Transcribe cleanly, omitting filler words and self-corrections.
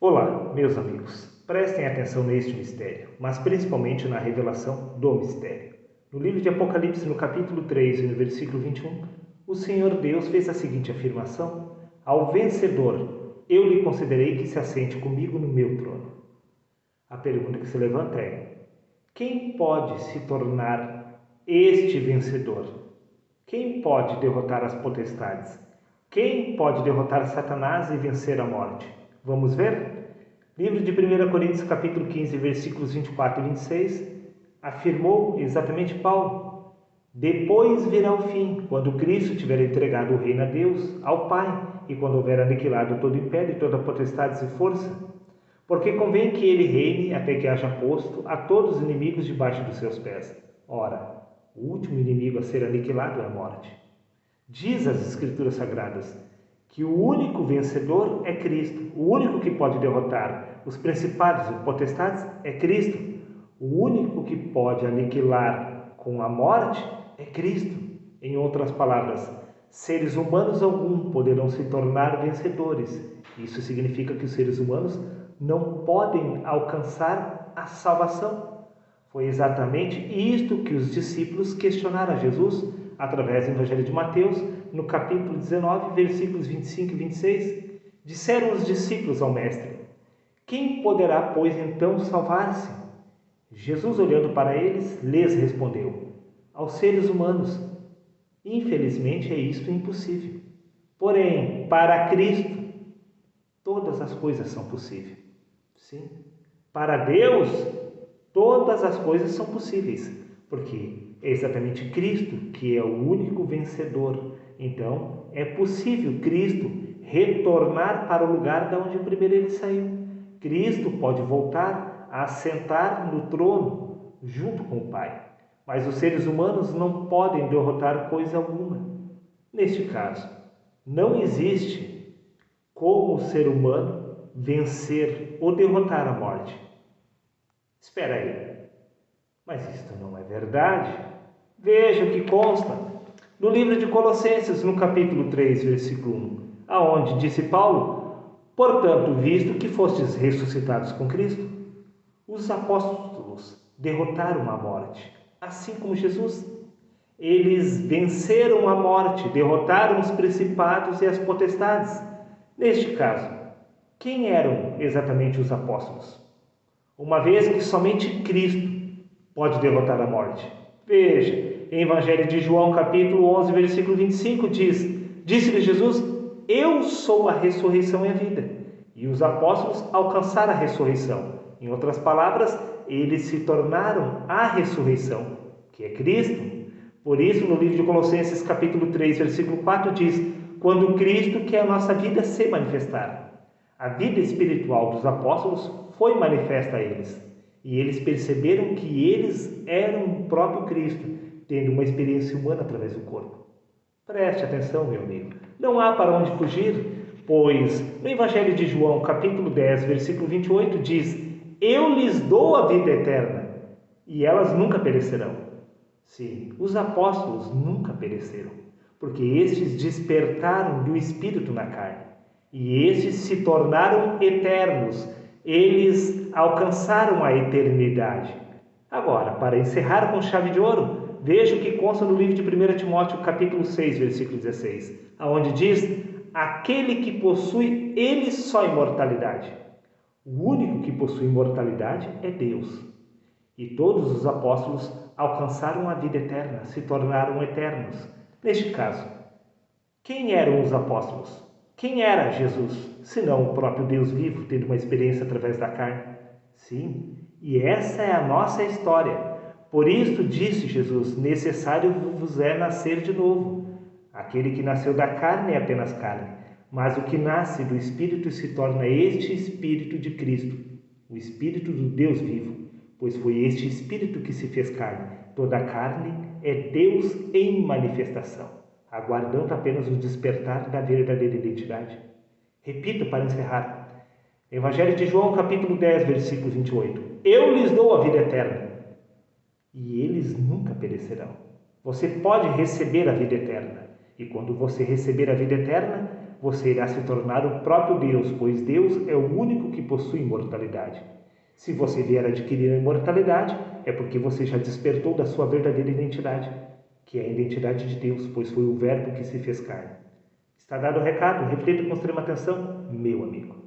Olá, meus amigos. Prestem atenção neste mistério, mas principalmente na revelação do mistério. No livro de Apocalipse, no capítulo 3 e no versículo 21, o Senhor Deus fez a seguinte afirmação: ao vencedor, eu lhe concederei que se assente comigo no meu trono. A pergunta que se levanta é: quem pode se tornar este vencedor? Quem pode derrotar as potestades? Quem pode derrotar Satanás e vencer a morte? Vamos ver? Livro de 1 Coríntios, capítulo 15, versículos 24 e 26, afirmou exatamente Paulo: depois virá o fim, quando Cristo tiver entregado o reino a Deus, ao Pai, e quando houver aniquilado todo império e toda potestade e força, porque convém que ele reine até que haja posto a todos os inimigos debaixo dos seus pés. Ora, o último inimigo a ser aniquilado é a morte. Diz as Escrituras Sagradas que o único vencedor é Cristo. O único que pode derrotar os principados e potestades é Cristo. O único que pode aniquilar com a morte é Cristo. Em outras palavras, seres humanos algum poderão se tornar vencedores. Isso significa que os seres humanos não podem alcançar a salvação. Foi exatamente isto que os discípulos questionaram a Jesus através do Evangelho de Mateus, no capítulo 19, versículos 25 e 26. Disseram os discípulos ao Mestre: quem poderá, pois, então salvar-se? Jesus, olhando para eles, lhes respondeu: aos seres humanos, infelizmente, é isto impossível. Porém, para Cristo, todas as coisas são possíveis. Sim, para Deus, todas as coisas são possíveis, porque é exatamente Cristo que é o único vencedor. Então, é possível Cristo retornar para o lugar de onde primeiro ele saiu. Cristo pode voltar a assentar no trono junto com o Pai. Mas os seres humanos não podem derrotar coisa alguma. Neste caso, não existe como o ser humano vencer ou derrotar a morte. Espera aí, mas isto não é verdade. Veja o que consta no livro de Colossenses, no capítulo 3, versículo 1, aonde disse Paulo: portanto, visto que fostes ressuscitados com Cristo, os apóstolos derrotaram a morte, assim como Jesus. Eles venceram a morte, derrotaram os principados e as potestades. Neste caso, quem eram exatamente os apóstolos? Uma vez que somente Cristo pode derrotar a morte. Veja, em Evangelho de João, capítulo 11, versículo 25, disse-lhe Jesus: eu sou a ressurreição e a vida. E os apóstolos alcançaram a ressurreição. Em outras palavras, eles se tornaram a ressurreição, que é Cristo. Por isso, no livro de Colossenses, capítulo 3, versículo 4, diz: quando Cristo, que é a nossa vida, se manifestar. A vida espiritual dos apóstolos foi manifesta a eles, e eles perceberam que eles eram o próprio Cristo, tendo uma experiência humana através do corpo. Preste atenção, meu amigo, não há para onde fugir, pois no Evangelho de João, capítulo 10, versículo 28, diz: eu lhes dou a vida eterna, e elas nunca perecerão. Sim, os apóstolos nunca pereceram, porque estes despertaram do Espírito na carne, e estes se tornaram eternos. Eles alcançaram a eternidade. Agora, para encerrar com chave de ouro, veja o que consta no livro de 1 Timóteo, capítulo 6, versículo 16, aonde diz: aquele que possui ele só imortalidade. O único que possui imortalidade é Deus. E todos os apóstolos alcançaram a vida eterna, se tornaram eternos. Neste caso, quem eram os apóstolos? Quem era Jesus, senão o próprio Deus vivo, tendo uma experiência através da carne? Sim, e essa é a nossa história. Por isso disse Jesus: necessário vos é nascer de novo. Aquele que nasceu da carne é apenas carne, mas o que nasce do Espírito se torna este Espírito de Cristo, o Espírito do Deus vivo, pois foi este Espírito que se fez carne. Toda a carne é Deus em manifestação, aguardando apenas o despertar da verdadeira identidade. Repito para encerrar. Evangelho de João, capítulo 10, versículo 28. Eu lhes dou a vida eterna, e eles nunca perecerão. Você pode receber a vida eterna, e quando você receber a vida eterna, você irá se tornar o próprio Deus, pois Deus é o único que possui imortalidade. Se você vier adquirir a imortalidade, é porque você já despertou da sua verdadeira identidade, que é a identidade de Deus, pois foi o Verbo que se fez carne. Está dado o recado, reflita com extrema atenção, meu amigo.